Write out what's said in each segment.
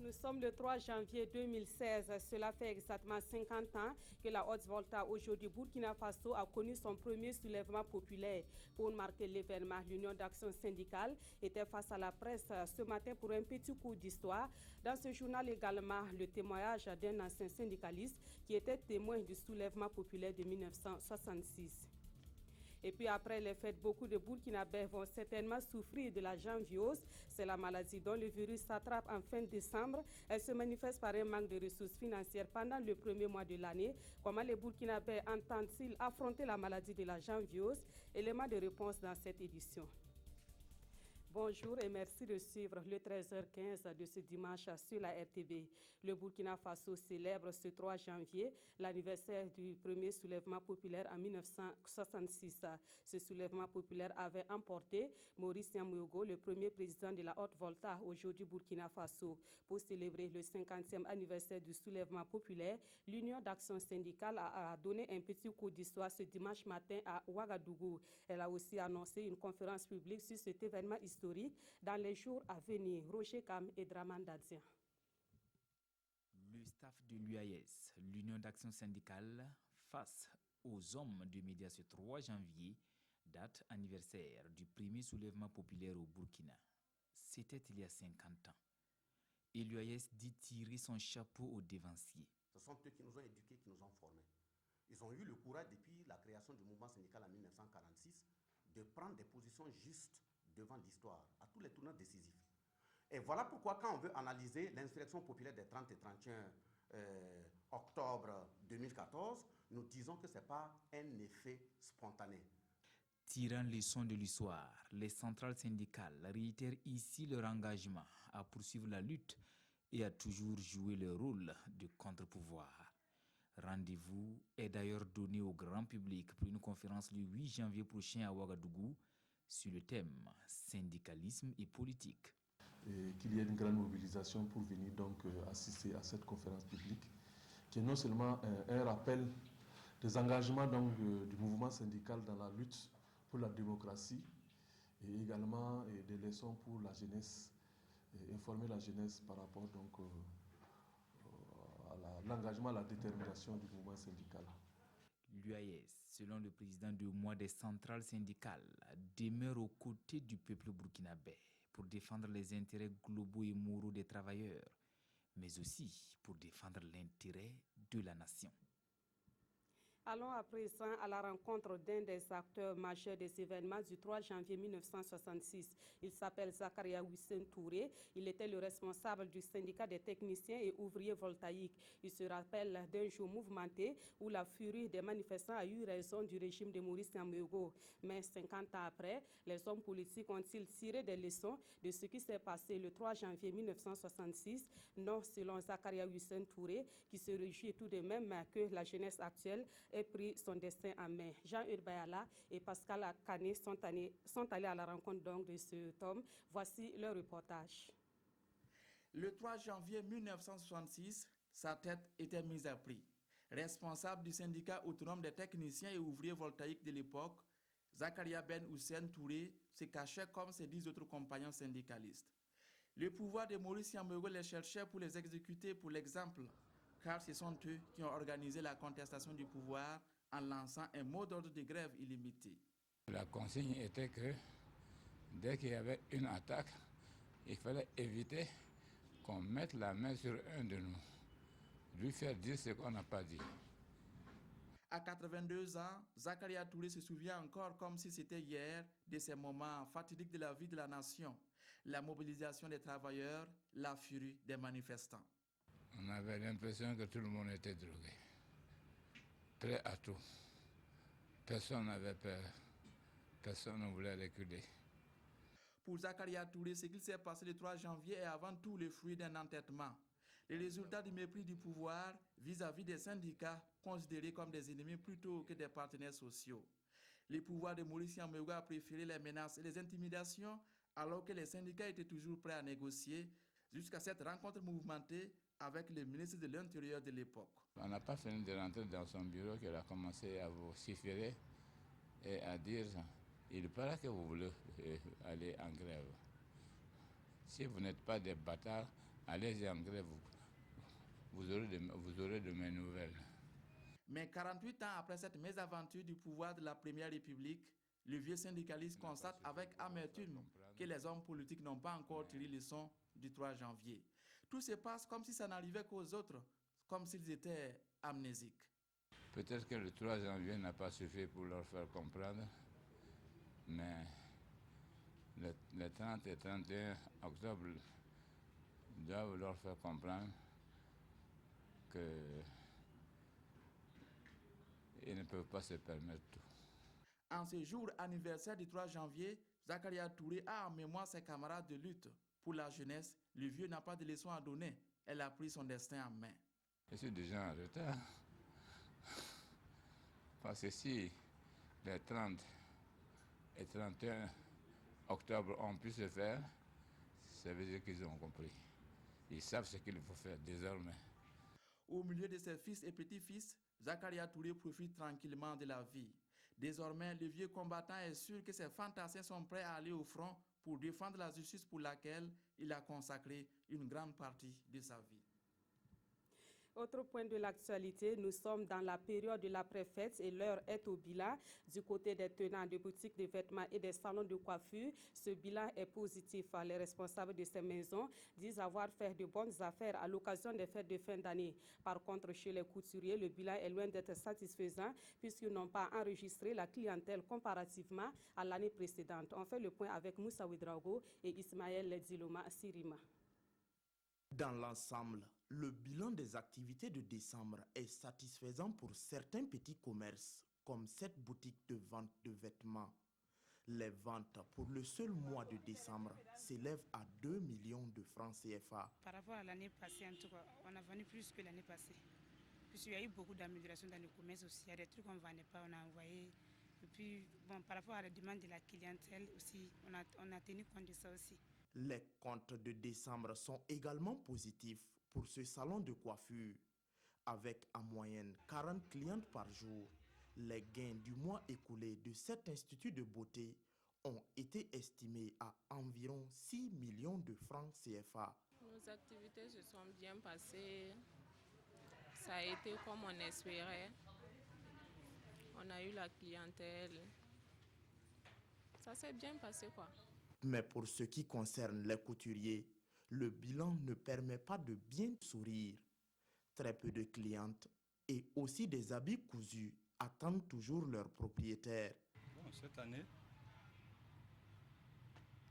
Nous sommes le 3 janvier 2016. Cela fait exactement 50 ans que la Haute-Volta, aujourd'hui Burkina Faso, a connu son premier soulèvement populaire. Pour marquer l'événement, l'Union d'action syndicale était face à la presse ce matin pour un petit coup d'histoire. Dans ce journal également, le témoignage d'un ancien syndicaliste qui était témoin du soulèvement populaire de 1966. Et puis après les fêtes, beaucoup de Burkinabés vont certainement souffrir de la janviose. C'est la maladie dont le virus s'attrape en fin décembre. Elle se manifeste par un manque de ressources financières pendant le premier mois de l'année. Comment les Burkinabés entendent-ils affronter la maladie de la janviose? Élément de réponse dans cette édition. Bonjour et merci de suivre le 13h15 de ce dimanche sur la RTV. Le Burkina Faso célèbre ce 3 janvier l'anniversaire du premier soulèvement populaire en 1966. Ce soulèvement populaire avait emporté Maurice Yamoyogo, le premier président de la Haute-Volta, aujourd'hui Burkina Faso. Pour célébrer le 50e anniversaire du soulèvement populaire, l'Union d'action syndicale a donné un petit coup d'histoire ce dimanche matin à Ouagadougou. Elle a aussi annoncé une conférence publique sur cet événement historique dans les jours à venir. Roger Kam et Draman Dadzia. Le staff de l'UAS, l'Union d'action syndicale, face aux hommes de médias ce 3 janvier, date anniversaire du premier soulèvement populaire au Burkina. C'était il y a 50 ans. Et l'UAS dit tirer son chapeau aux dévanciers. Ce sont eux qui nous ont éduqués, qui nous ont formés. Ils ont eu le courage, depuis la création du mouvement syndical en 1946, de prendre des positions justes devant l'histoire, à tous les tournants décisifs. Et voilà pourquoi, quand on veut analyser l'insurrection populaire des 30 et 31 octobre 2014, nous disons que ce n'est pas un effet spontané. Tirant leçon de l'histoire, les centrales syndicales réitèrent ici leur engagement à poursuivre la lutte et à toujours jouer le rôle de contre-pouvoir. Rendez-vous est d'ailleurs donné au grand public pour une conférence le 8 janvier prochain à Ouagadougou sur le thème syndicalisme et politique. Et qu'il y ait une grande mobilisation pour venir donc assister à cette conférence publique, qui est non seulement un rappel des engagements donc, du mouvement syndical dans la lutte pour la démocratie, et également des leçons pour la jeunesse, informer la jeunesse par rapport donc, à l'engagement, à la détermination du mouvement syndical. L'UAS, selon le président du mois des centrales syndicales, demeure aux côtés du peuple burkinabé pour défendre les intérêts globaux et moraux des travailleurs, mais aussi pour défendre l'intérêt de la nation. Allons à présent à la rencontre d'un des acteurs majeurs des événements du 3 janvier 1966. Il s'appelle Zakaria Hussein Touré. Il était le responsable du syndicat des techniciens et ouvriers voltaïques. Il se rappelle d'un jour mouvementé où la furie des manifestants a eu raison du régime de Maurice Yamoyogo. Mais 50 ans après, les hommes politiques ont-ils tiré des leçons de ce qui s'est passé le 3 janvier 1966? Non, selon Zakaria Hussein Touré, qui se réjouit tout de même que la jeunesse actuelle ait pris son destin en main. Jean-Hugues Bayala et Pascal Kané sont allés à la rencontre donc de cet homme. Voici leur reportage. Le 3 janvier 1966, sa tête était mise à prix. Responsable du syndicat autonome des techniciens et ouvriers voltaïques de l'époque, Zakaria Ben Hussein Touré se cachait comme ses 10 autres compagnons syndicalistes. Le pouvoir de Maurice Yamoyogo les cherchait pour les exécuter pour l'exemple, car ce sont eux qui ont organisé la contestation du pouvoir en lançant un mot d'ordre de grève illimité. La consigne était que dès qu'il y avait une attaque, il fallait éviter qu'on mette la main sur un de nous, lui faire dire ce qu'on n'a pas dit. À 82 ans, Zakaria Touré se souvient encore comme si c'était hier de ces moments fatidiques de la vie de la nation, la mobilisation des travailleurs, la furie des manifestants. On avait l'impression que tout le monde était drogué, prêt à tout. Personne n'avait peur, personne ne voulait reculer. Pour Zakaria Touré, ce qu'il s'est passé le 3 janvier est avant tout le fruit d'un entêtement. Les résultats du mépris du pouvoir vis-à-vis des syndicats considérés comme des ennemis plutôt que des partenaires sociaux. Le pouvoir de Maurice Yamoyogo a préféré les menaces et les intimidations alors que les syndicats étaient toujours prêts à négocier jusqu'à cette rencontre mouvementée avec le ministre de l'Intérieur de l'époque. On n'a pas fini de rentrer dans son bureau qu'il a commencé à vociférer et à dire « Il paraît que vous voulez aller en grève. Si vous n'êtes pas des bâtards, allez-y en grève, vous aurez de mes nouvelles. Mais 48 ans après cette mésaventure du pouvoir de la Première République, le vieux syndicaliste constate avec amertume que les hommes politiques n'ont pas encore tiré leçon du 3 janvier. Tout se passe comme si ça n'arrivait qu'aux autres, comme s'ils étaient amnésiques. Peut-être que le 3 janvier n'a pas suffi pour leur faire comprendre, mais le 30 et 31 octobre doivent leur faire comprendre qu'ils ne peuvent pas se permettre tout. En ce jour anniversaire du 3 janvier, Zakaria Touré a en mémoire ses camarades de lutte. Pour la jeunesse, le vieux n'a pas de leçon à donner. Elle a pris son destin en main. Je suis déjà en retard. Parce que si les 30 et 31 octobre ont pu se faire, ça veut dire qu'ils ont compris. Ils savent ce qu'il faut faire désormais. Au milieu de ses fils et petits-fils, Zakaria Touré profite tranquillement de la vie. Désormais, le vieux combattant est sûr que ses fantassins sont prêts à aller au front pour défendre la justice pour laquelle il a consacré une grande partie de sa vie. Autre point de l'actualité, nous sommes dans la période de l'après-fête et l'heure est au bilan. Du côté des tenants de boutiques de vêtements et des salons de coiffure, ce bilan est positif. Les responsables de ces maisons disent avoir fait de bonnes affaires à l'occasion des fêtes de fin d'année. Par contre, chez les couturiers, le bilan est loin d'être satisfaisant puisqu'ils n'ont pas enregistré la clientèle comparativement à l'année précédente. On fait le point avec Moussa Ouedraogo et Ismaël Diloma Sirima. Dans l'ensemble, le bilan des activités de décembre est satisfaisant pour certains petits commerces, comme cette boutique de vente de vêtements. Les ventes pour le seul mois de décembre s'élèvent à 2 millions de francs CFA. Par rapport à l'année passée, en tout cas, on a vendu plus que l'année passée. Puisqu'il y a eu beaucoup d'améliorations dans le commerce aussi. Il y a des trucs qu'on ne vendait pas, on a envoyé. Et puis, bon, par rapport à la demande de la clientèle aussi, on a tenu compte de ça aussi. Les comptes de décembre sont également positifs pour ce salon de coiffure. Avec en moyenne 40 clientes par jour, les gains du mois écoulé de cet institut de beauté ont été estimés à environ 6 millions de francs CFA. Nos activités se sont bien passées. Ça a été comme on espérait. On a eu la clientèle. Ça s'est bien passé, quoi. Mais pour ce qui concerne les couturiers, le bilan ne permet pas de bien sourire. Très peu de clientes et aussi des habits cousus attendent toujours leurs propriétaires. Bon, cette année,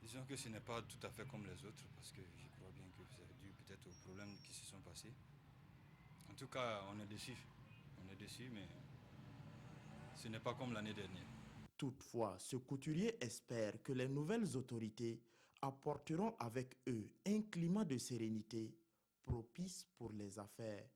disons que ce n'est pas tout à fait comme les autres parce que je crois bien que c'est dû peut-être aux problèmes qui se sont passés. En tout cas, on est déçus. On est déçus, mais ce n'est pas comme l'année dernière. Toutefois, ce couturier espère que les nouvelles autorités apporteront avec eux un climat de sérénité propice pour les affaires.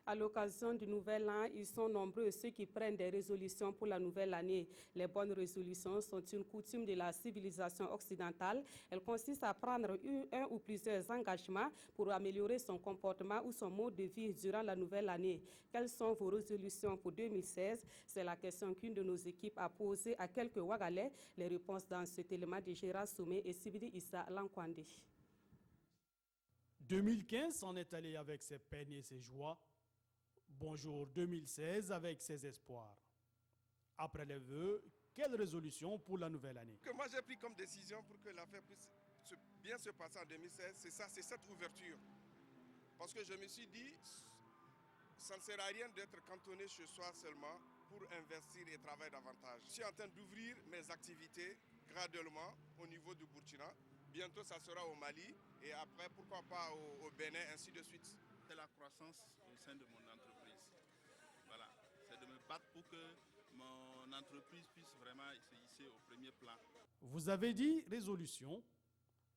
À l'occasion du nouvel an, ils sont nombreux ceux qui prennent des résolutions pour la nouvelle année. Les bonnes résolutions sont une coutume de la civilisation occidentale. Elles consistent à prendre un ou plusieurs engagements pour améliorer son comportement ou son mode de vie durant la nouvelle année. Quelles sont vos résolutions pour 2016? C'est la question qu'une de nos équipes a posée à quelques Ouagalais. Les réponses dans cet élément de Gérard Soumé et Sibidi Issa Lankwande. 2015 s'en est allé avec ses peines et ses joies. Bonjour 2016 avec ses espoirs. Après les vœux, quelle résolution pour la nouvelle année? Que moi j'ai pris comme décision pour que l'affaire puisse bien se passer en 2016, c'est ça, c'est cette ouverture. Parce que je me suis dit, ça ne sert à rien d'être cantonné chez soi seulement pour investir et travailler davantage. Je suis en train d'ouvrir mes activités graduellement au niveau du Burkina. Bientôt ça sera au Mali et après pourquoi pas au Bénin, ainsi de suite. C'est la croissance au sein de mon entreprise. Voilà, c'est de me battre pour que mon entreprise puisse vraiment se hisser au premier plan. Vous avez dit résolution.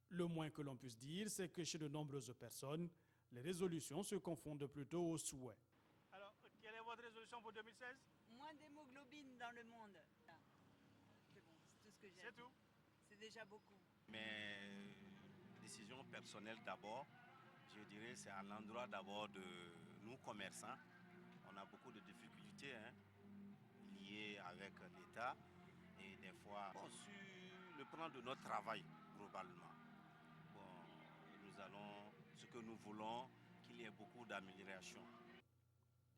Le moins que l'on puisse dire, c'est que chez de nombreuses personnes, les résolutions se confondent plutôt aux souhaits. Alors, quelle est votre résolution pour 2016? Moins d'hémoglobine dans le monde. C'est bon, c'est tout ce que j'ai. C'est tout? C'est déjà beaucoup. Mes décisions personnelles d'abord, je dirais c'est à l'endroit d'abord de nous commerçants. On a beaucoup de difficultés liées avec l'État et des fois sur le plan de notre travail globalement. Bon, nous allons voulons qu'il y ait beaucoup d'améliorations.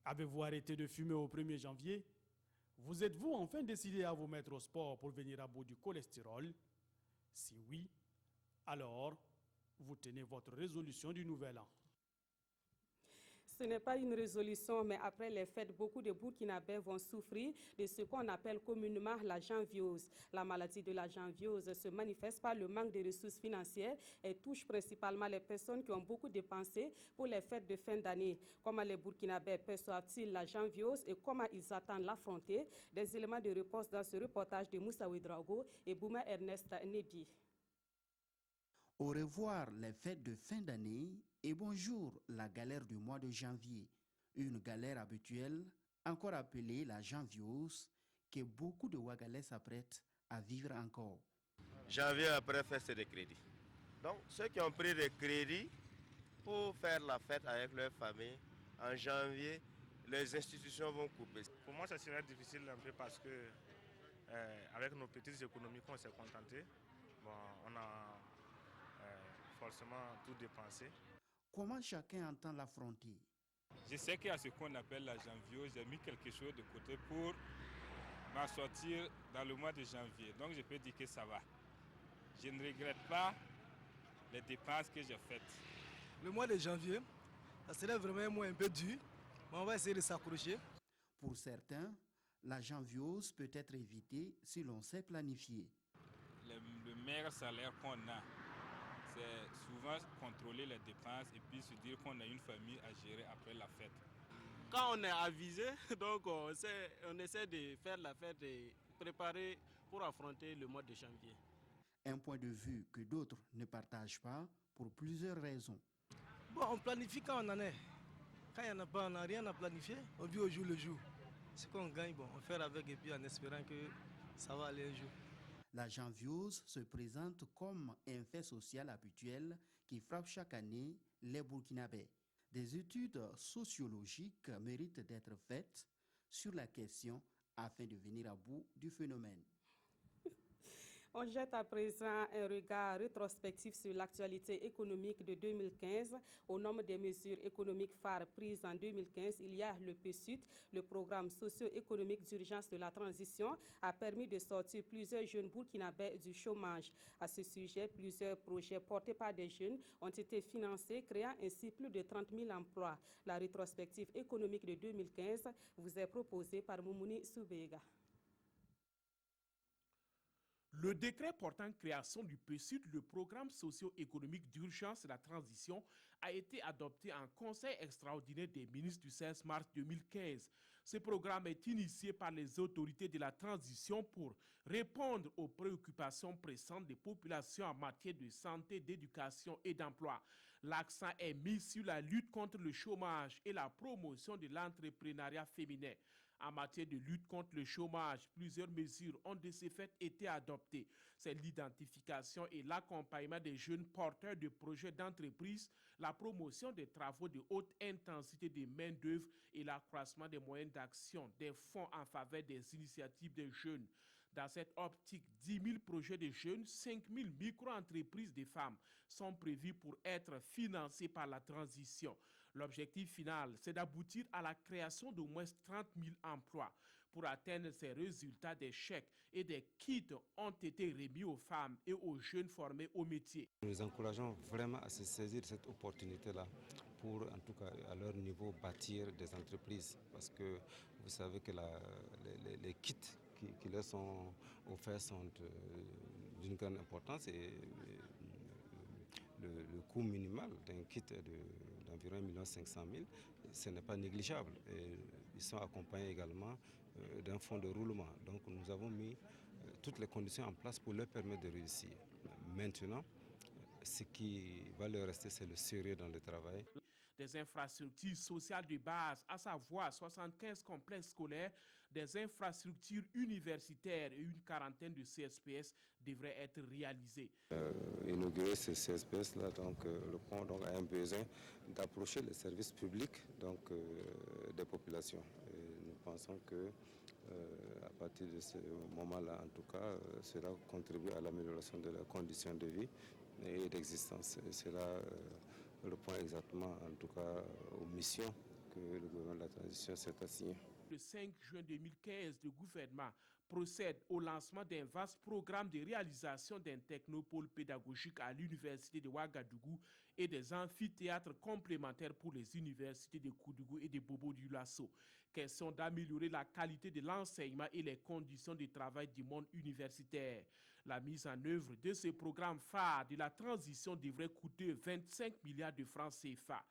Avez-vous arrêté de fumer au 1er janvier? Vous êtes-vous enfin décidé à vous mettre au sport pour venir à bout du cholestérol? Si oui, alors vous tenez votre résolution du nouvel an. Ce n'est pas une résolution, mais après les fêtes, beaucoup de Burkinabés vont souffrir de ce qu'on appelle communément la janviose. La maladie de la janviose se manifeste par le manque de ressources financières et touche principalement les personnes qui ont beaucoup dépensé pour les fêtes de fin d'année. Comment les Burkinabés perçoivent-ils la janviose et comment ils attendent l'affronter? Des éléments de réponse dans ce reportage de Moussa Ouedraogo et Bouma Ernest Nebi. Au revoir les fêtes de fin d'année et bonjour la galère du mois de janvier. Une galère habituelle, encore appelée la janviose, que beaucoup de Ouagalais s'apprêtent à vivre encore. Janvier après fête, c'est des crédits. Donc ceux qui ont pris des crédits pour faire la fête avec leur famille, en janvier, les institutions vont couper. Pour moi, ça serait difficile un peu parce que avec nos petites économies qu'on s'est contenté, bon, on a forcément tout dépensé. Comment chacun entend l'affronter? Je sais qu'il y a ce qu'on appelle la janviose. J'ai mis quelque chose de côté pour m'assortir dans le mois de janvier. Donc je peux dire que ça va. Je ne regrette pas les dépenses que j'ai faites. Le mois de janvier, ça serait vraiment un mois un peu dur, mais on va essayer de s'accrocher. Pour certains, la janviose peut être évitée si l'on sait planifier. Le meilleur salaire qu'on a, c'est souvent contrôler les dépenses et puis se dire qu'on a une famille à gérer après la fête. Quand on est avisé, donc on essaie de faire la fête et préparer pour affronter le mois de janvier. Un point de vue que d'autres ne partagent pas pour plusieurs raisons. Bon, on planifie quand on en est. Quand il n'y en a pas, on n'a rien à planifier. On vit au jour le jour. Ce qu'on gagne, bon, on fait avec et puis en espérant que ça va aller un jour. La janviose se présente comme un fait social habituel qui frappe chaque année les Burkinabés. Des études sociologiques méritent d'être faites sur la question afin de venir à bout du phénomène. On jette à présent un regard rétrospectif sur l'actualité économique de 2015. Au nombre des mesures économiques phares prises en 2015, il y a le PSUT, le programme socio-économique d'urgence de la transition, a permis de sortir plusieurs jeunes burkinabés du chômage. À ce sujet, plusieurs projets portés par des jeunes ont été financés, créant ainsi plus de 30 000 emplois. La rétrospective économique de 2015 vous est proposée par Moumouni Soubega. Le décret portant création du PSUT, le programme socio-économique d'urgence de la transition, a été adopté en Conseil extraordinaire des ministres du 16 mars 2015. Ce programme est initié par les autorités de la transition pour répondre aux préoccupations pressantes des populations en matière de santé, d'éducation et d'emploi. L'accent est mis sur la lutte contre le chômage et la promotion de l'entrepreneuriat féminin. En matière de lutte contre le chômage, plusieurs mesures ont de ce fait été adoptées. C'est l'identification et l'accompagnement des jeunes porteurs de projets d'entreprise, la promotion des travaux de haute intensité de main-d'œuvre et l'accroissement des moyens d'action des fonds en faveur des initiatives des jeunes. Dans cette optique, 10 000 projets de jeunes, 5 000 micro-entreprises de femmes sont prévus pour être financés par la transition. L'objectif final, c'est d'aboutir à la création d'au moins 30 000 emplois. Pour atteindre ces résultats, des chèques et des kits ont été remis aux femmes et aux jeunes formés au métier. Nous les encourageons vraiment à se saisir de cette opportunité-là pour, en tout cas, à leur niveau, bâtir des entreprises. Parce que vous savez que les kits qui leur sont offerts sont d'une grande importance et le coût minimal d'un kit d'environ 1 500 000, ce n'est pas négligeable. Et ils sont accompagnés également d'un fonds de roulement. Donc nous avons mis toutes les conditions en place pour leur permettre de réussir. Maintenant, ce qui va leur rester, c'est le sérieux dans le travail. Des infrastructures sociales de base, à savoir 75 complexes scolaires, des infrastructures universitaires et une quarantaine de CSPS devraient être réalisées. Inaugurer ces CSPS-là, donc le pont donc, a un besoin d'approcher les services publics donc, des populations. Et nous pensons que à partir de ce moment-là, en tout cas, cela contribue à l'amélioration de leurs conditions de vie et d'existence. Et cela répond exactement, en tout cas, aux missions que le gouvernement de la transition s'est assigné. Le 5 juin 2015, le gouvernement procède au lancement d'un vaste programme de réalisation d'un technopôle pédagogique à l'université de Ouagadougou et des amphithéâtres complémentaires pour les universités de Koudougou et de Bobo-Dioulasso. Question d'améliorer la qualité de l'enseignement et les conditions de travail du monde universitaire. La mise en œuvre de ce programme phare de la transition devrait coûter 25 milliards de francs CFA.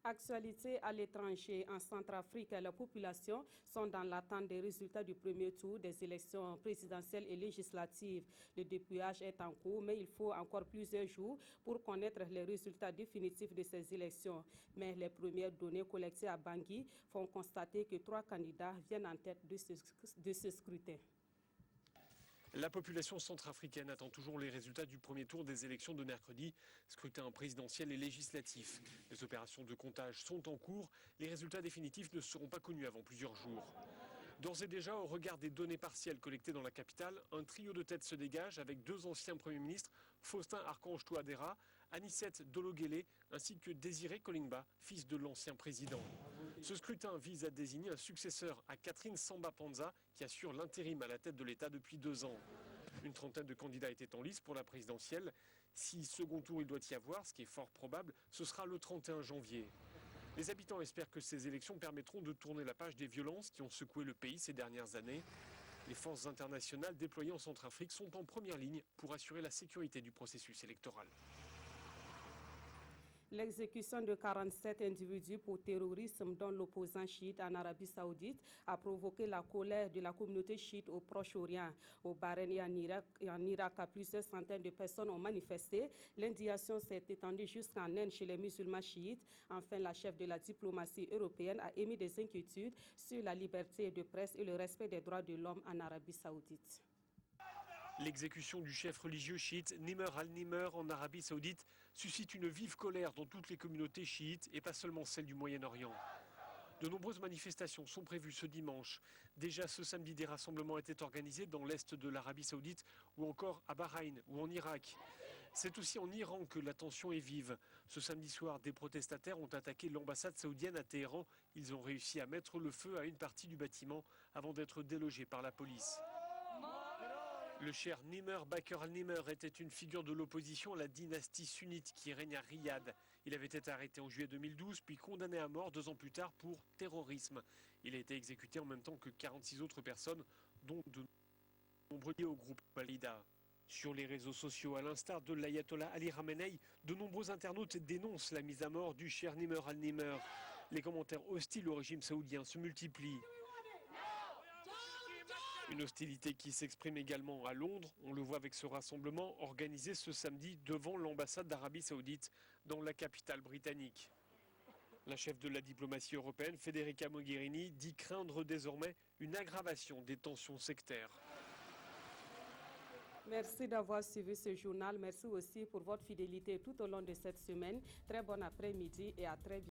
Actualité à l'étranger, en Centrafrique, la population sont dans l'attente des résultats du premier tour des élections présidentielles et législatives. Le dépouillage est en cours, mais il faut encore plusieurs jours pour connaître les résultats définitifs de ces élections. Mais les premières données collectées à Bangui font constater que 3 candidats viennent en tête de ce scrutin. La population centrafricaine attend toujours les résultats du premier tour des élections de mercredi, scrutin présidentiel et législatif. Les opérations de comptage sont en cours. Les résultats définitifs ne seront pas connus avant plusieurs jours. D'ores et déjà, au regard des données partielles collectées dans la capitale, un trio de tête se dégage avec 2 anciens premiers ministres, Faustin Archange Touadéra, Anicette Dologuélé, ainsi que Désiré Kolingba, fils de l'ancien président. Ce scrutin vise à désigner un successeur à Catherine Samba-Panza, qui assure l'intérim à la tête de l'État depuis 2 ans. Une trentaine de candidats étaient en lice pour la présidentielle. Si second tour il doit y avoir, ce qui est fort probable, ce sera le 31 janvier. Les habitants espèrent que ces élections permettront de tourner la page des violences qui ont secoué le pays ces dernières années. Les forces internationales déployées en Centrafrique sont en première ligne pour assurer la sécurité du processus électoral. L'exécution de 47 individus pour terrorisme, dont l'opposant chiite en Arabie Saoudite, a provoqué la colère de la communauté chiite au Proche-Orient. Au Bahreïn et en Irak, plusieurs centaines de personnes ont manifesté. L'indignation s'est étendue jusqu'en Inde chez les musulmans chiites. Enfin, la chef de la diplomatie européenne a émis des inquiétudes sur la liberté de presse et le respect des droits de l'homme en Arabie Saoudite. L'exécution du chef religieux chiite Nimr al-Nimr en Arabie Saoudite suscite une vive colère dans toutes les communautés chiites et pas seulement celles du Moyen-Orient. De nombreuses manifestations sont prévues ce dimanche. Déjà ce samedi, des rassemblements étaient organisés dans l'est de l'Arabie Saoudite ou encore à Bahreïn ou en Irak. C'est aussi en Iran que la tension est vive. Ce samedi soir, des protestataires ont attaqué l'ambassade saoudienne à Téhéran. Ils ont réussi à mettre le feu à une partie du bâtiment avant d'être délogés par la police. Le cher Nimr Bakr al-Nimr était une figure de l'opposition à la dynastie sunnite qui règne à Riyad. Il avait été arrêté en juillet 2012 puis condamné à mort 2 ans plus tard pour terrorisme. Il a été exécuté en même temps que 46 autres personnes, dont de nombreux liés au groupe Al-Qaïda. Sur les réseaux sociaux, à l'instar de l'ayatollah Ali Khamenei, de nombreux internautes dénoncent la mise à mort du cher Nimr al-Nimr. Les commentaires hostiles au régime saoudien se multiplient. Une hostilité qui s'exprime également à Londres. On le voit avec ce rassemblement organisé ce samedi devant l'ambassade d'Arabie Saoudite dans la capitale britannique. La chef de la diplomatie européenne, Federica Mogherini, dit craindre désormais une aggravation des tensions sectaires. Merci d'avoir suivi ce journal. Merci aussi pour votre fidélité tout au long de cette semaine. Très bon après-midi et à très bientôt.